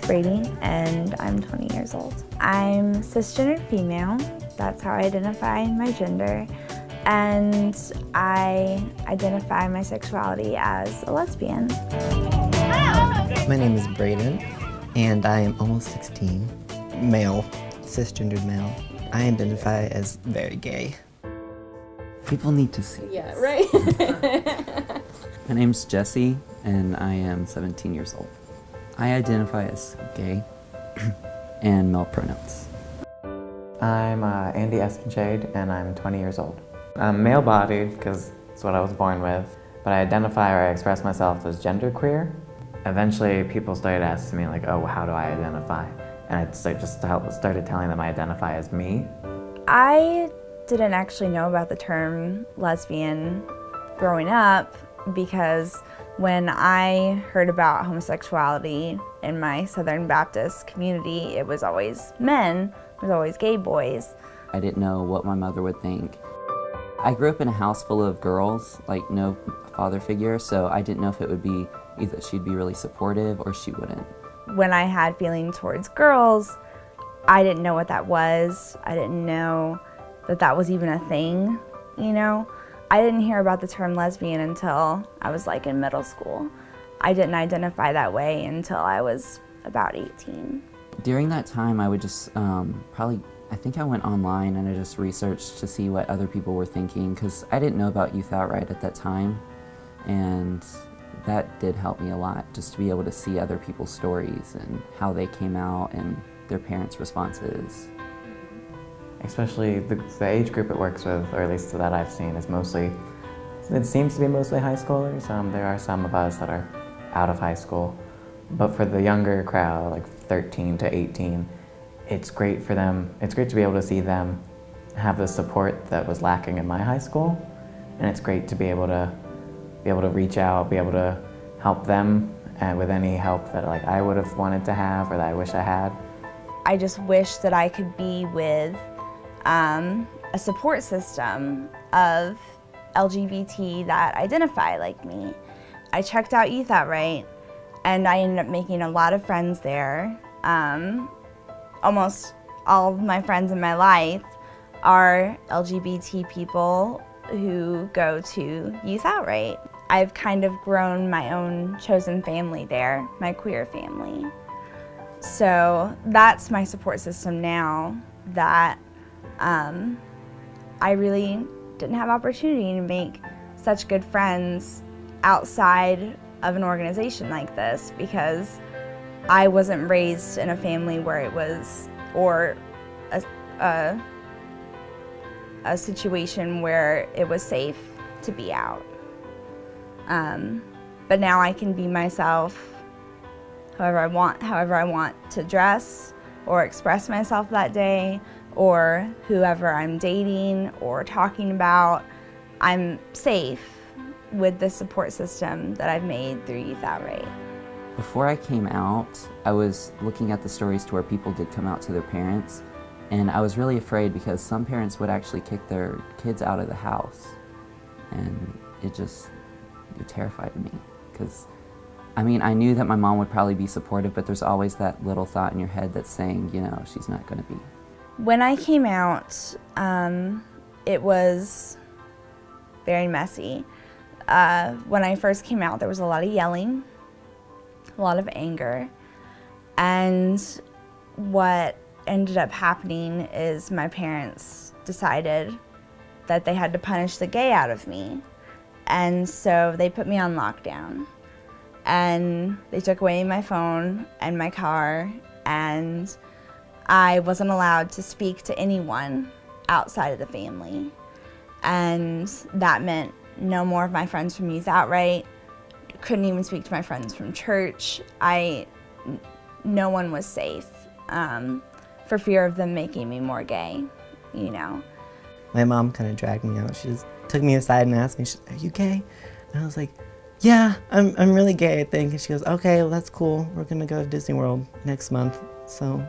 Brady, and I'm 20 years old. I'm cisgendered female. That's how I identify my gender. And I identify my sexuality as a lesbian. My name is Braden, and I am almost 16. Male, cisgendered male. I identify as very gay. People need to see. Yeah, right. My name's Jesse, and I am 17 years old. I identify as gay and male pronouns. I'm Andy Espenshade, and I'm 20 years old. I'm male-bodied because it's what I was born with, but I identify or I express myself as genderqueer. Eventually, people started asking me, like, oh, how do I identify? And I started telling them I identify as me. I didn't actually know about the term lesbian growing up because when I heard about homosexuality in my Southern Baptist community, it was always men, it was always gay boys. I didn't know what my mother would think. I grew up in a house full of girls, like no father figure, so I didn't know if it would be either she'd be really supportive or she wouldn't. When I had feelings towards girls, I didn't know what that was. I didn't know that that was even a thing, you know? I didn't hear about the term lesbian until I was like in middle school. I didn't identify that way until I was about 18. During that time, I would just I think I went online and I just researched to see what other people were thinking because I didn't know about Youth Outright at that time, and that did help me a lot, just to be able to see other people's stories and how they came out and their parents' responses. Especially the age group it works with, or at least that I've seen, is mostly, it seems to be mostly high schoolers. There are some of us that are out of high school. But for the younger crowd, like 13 to 18, it's great for them. It's great to be able to see them have the support that was lacking in my high school. And it's great to be able to reach out, be able to help them with any help that like I would have wanted to have or that I wish I had. I just wish that I could be with a support system of LGBT that identify like me. I checked out Youth Outright, and I ended up making a lot of friends there. Almost all of my friends in my life are LGBT people who go to Youth Outright. I've kind of grown my own chosen family there, my queer family. So that's my support system now that I really didn't have opportunity to make such good friends outside of an organization like this because I wasn't raised in a family where it was, or a situation where it was safe to be out. But now I can be myself however I want to dress or express myself that day, or whoever I'm dating or talking about. I'm safe with the support system that I've made through Youth Outright. Before I came out, I was looking at the stories to where people did come out to their parents, and I was really afraid because some parents would actually kick their kids out of the house, and it terrified me because I I knew that my mom would probably be supportive, but there's always that little thought in your head that's saying, she's not going to be. When I came out, it was very messy. When I first came out, there was a lot of yelling, a lot of anger, and what ended up happening is my parents decided that they had to punish the gay out of me, and so they put me on lockdown, and they took away my phone and my car, and I wasn't allowed to speak to anyone outside of the family. And that meant no more of my friends from Youth Outright, couldn't even speak to my friends from church. No one was safe for fear of them making me more gay, My mom kind of dragged me out. She just took me aside and asked me, "Are you gay?" And I was like, "Yeah, I'm really gay, I think." And she goes, "Okay, well that's cool. We're gonna go to Disney World next month, so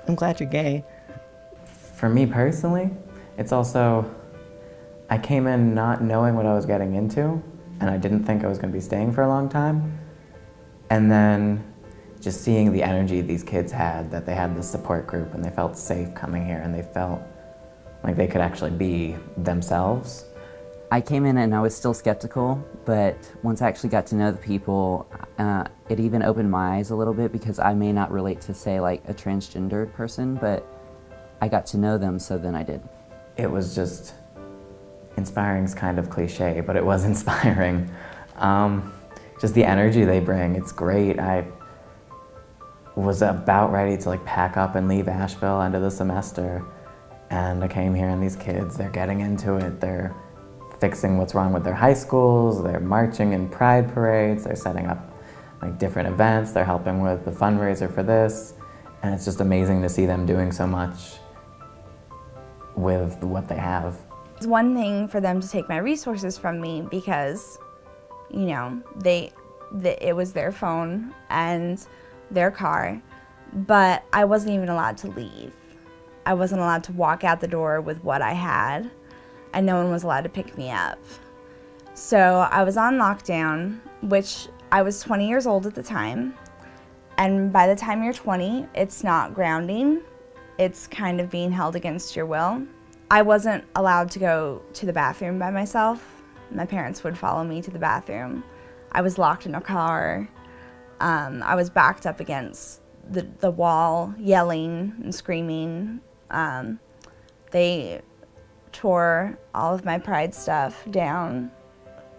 I'm glad you're gay." For me personally, it's also, I came in not knowing what I was getting into, and I didn't think I was gonna be staying for a long time. And then just seeing the energy these kids had, that they had this support group and they felt safe coming here and they felt like they could actually be themselves. I came in and I was still skeptical, but once I actually got to know the people, it even opened my eyes a little bit, because I may not relate to, say, like a transgendered person, but I got to know them, so then I did. It was just, inspiring is kind of cliche, but it was inspiring. Just the energy they bring, it's great. I was about ready to pack up and leave Asheville end of the semester, and I came here and these kids, they're getting into it. They're fixing what's wrong with their high schools, they're marching in pride parades, they're setting up different events, they're helping with the fundraiser for this, and it's just amazing to see them doing so much with what they have. It's one thing for them to take my resources from me because, you know, it was their phone and their car, but I wasn't even allowed to leave. I wasn't allowed to walk out the door with what I had, and no one was allowed to pick me up. So I was on lockdown, which I was 20 years old at the time, and by the time you're 20, it's not grounding. It's kind of being held against your will. I wasn't allowed to go to the bathroom by myself. My parents would follow me to the bathroom. I was locked in a car. I was backed up against the wall, yelling and screaming. They tore all of my pride stuff down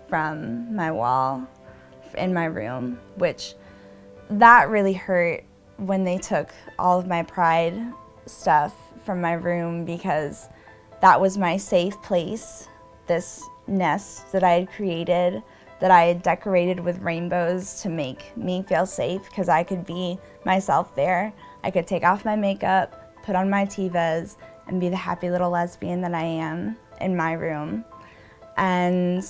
from my wall in my room, which that really hurt when they took all of my pride stuff from my room, because that was my safe place, this nest that I had created, that I had decorated with rainbows to make me feel safe, because I could be myself there. I could take off my makeup, put on my Tevas, and be the happy little lesbian that I am in my room. And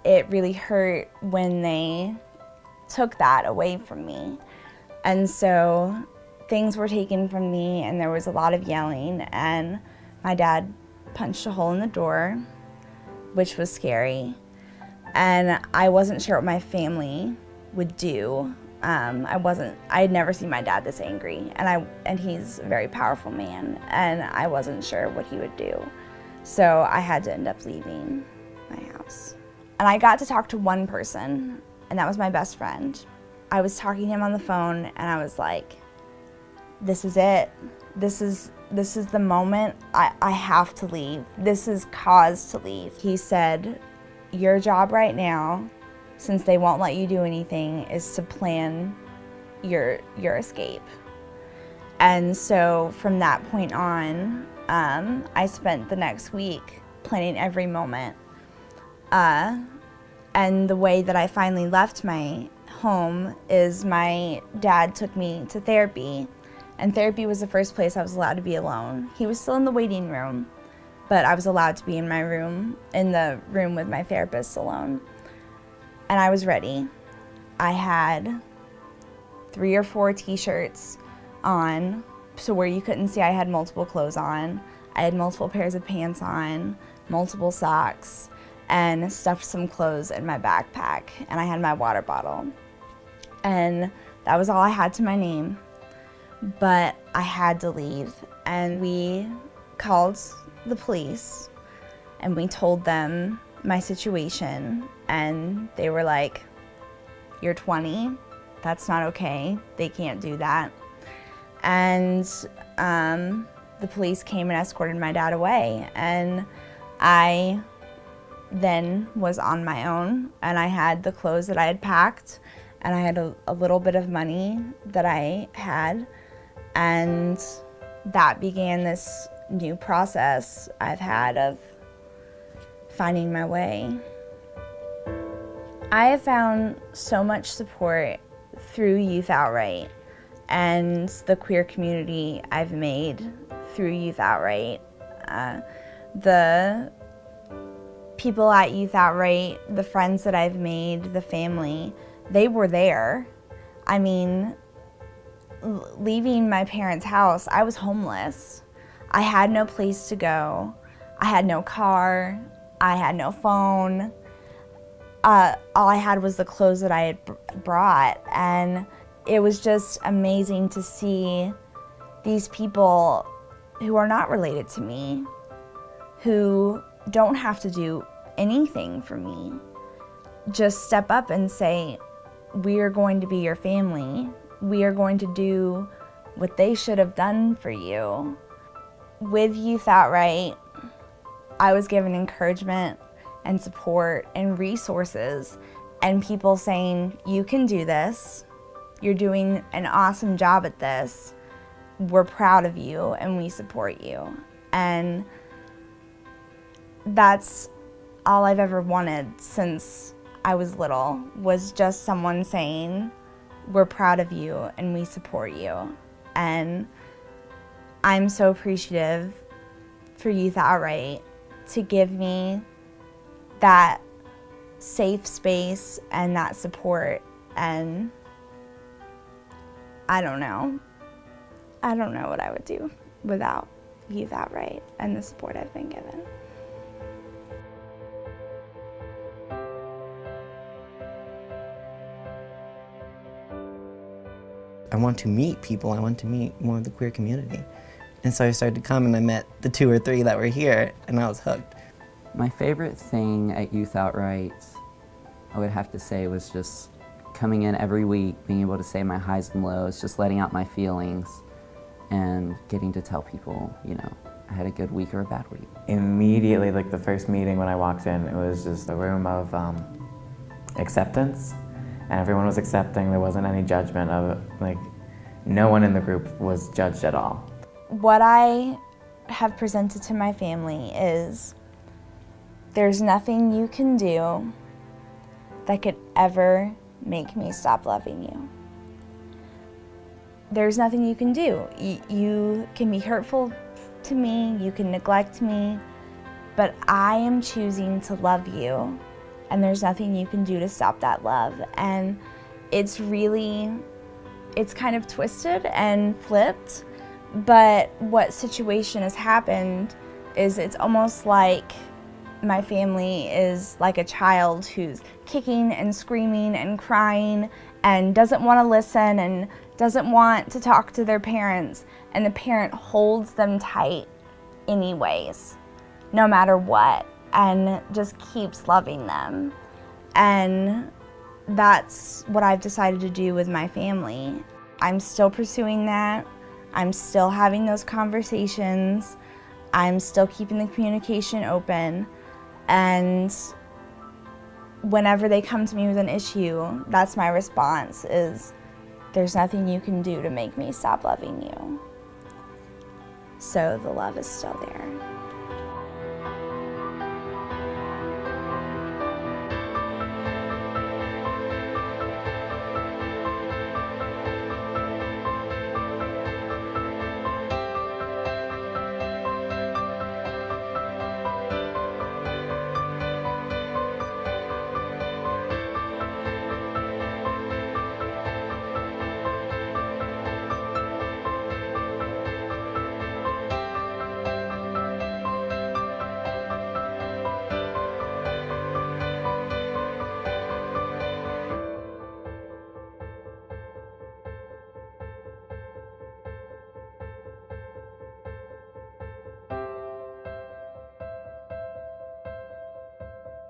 it really hurt when they took that away from me. And so things were taken from me, and there was a lot of yelling, and my dad punched a hole in the door, which was scary. And I wasn't sure what my family would do. I had never seen my dad this angry, and he's a very powerful man, and I wasn't sure what he would do. So I had to end up leaving my house. And I got to talk to one person, and that was my best friend. I was talking to him on the phone, and I was like, this is it. This is the moment. I have to leave. This is cause to leave. He said, your job right now, since they won't let you do anything, is to plan your escape. And so from that point on, I spent the next week planning every moment. And the way that I finally left my home is my dad took me to therapy, and therapy was the first place I was allowed to be alone. He was still in the waiting room, but I was allowed to be in my room, in the room with my therapist alone. And I was ready. I had 3 or 4 t-shirts on, so where you couldn't see I had multiple clothes on. I had multiple pairs of pants on, multiple socks, and stuffed some clothes in my backpack, and I had my water bottle. And that was all I had to my name, but I had to leave. And we called the police, and we told them my situation, and they were like, you're 20, that's not okay, they can't do that. And the police came and escorted my dad away, and I then was on my own, and I had the clothes that I had packed, and I had a little bit of money that I had, and that began this new process I've had of finding my way. I have found so much support through Youth Outright and the queer community I've made through Youth Outright. The people at Youth Outright, the friends that I've made, the family, they were there. I mean, leaving my parents' house, I was homeless. I had no place to go. I had no car. I had no phone. All I had was the clothes that I had brought, and it was just amazing to see these people who are not related to me, who don't have to do anything for me, just step up and say, we are going to be your family. We are going to do what they should have done for you. With Youth Outright, I was given encouragement and support and resources and people saying, you can do this. You're doing an awesome job at this. We're proud of you and we support you. And that's all I've ever wanted since I was little, was just someone saying, we're proud of you and we support you. And I'm so appreciative for Youth Outright to give me that safe space and that support. And I don't know what I would do without Youth Outright and the support I've been given. I want to meet people. I want to meet more of the queer community. And so I started to come and I met the 2 or 3 that were here and I was hooked. My favorite thing at Youth Outright, I would have to say, was just coming in every week, being able to say my highs and lows, just letting out my feelings and getting to tell people, you know, I had a good week or a bad week. Immediately, like the first meeting when I walked in, it was just a room of acceptance, and everyone was accepting. There wasn't any judgment of it. Like, no one in the group was judged at all. What I have presented to my family is there's nothing you can do that could ever make me stop loving you. There's nothing you can do. You can be hurtful to me, you can neglect me, but I am choosing to love you, and there's nothing you can do to stop that love. And it's kind of twisted and flipped, but what situation has happened is it's almost like my family is like a child who's kicking and screaming and crying and doesn't want to listen and doesn't want to talk to their parents, and the parent holds them tight anyways, no matter what, and just keeps loving them. And that's what I've decided to do with my family. I'm still pursuing that. I'm still having those conversations. I'm still keeping the communication open. And whenever they come to me with an issue, that's my response, is there's nothing you can do to make me stop loving you. So the love is still there.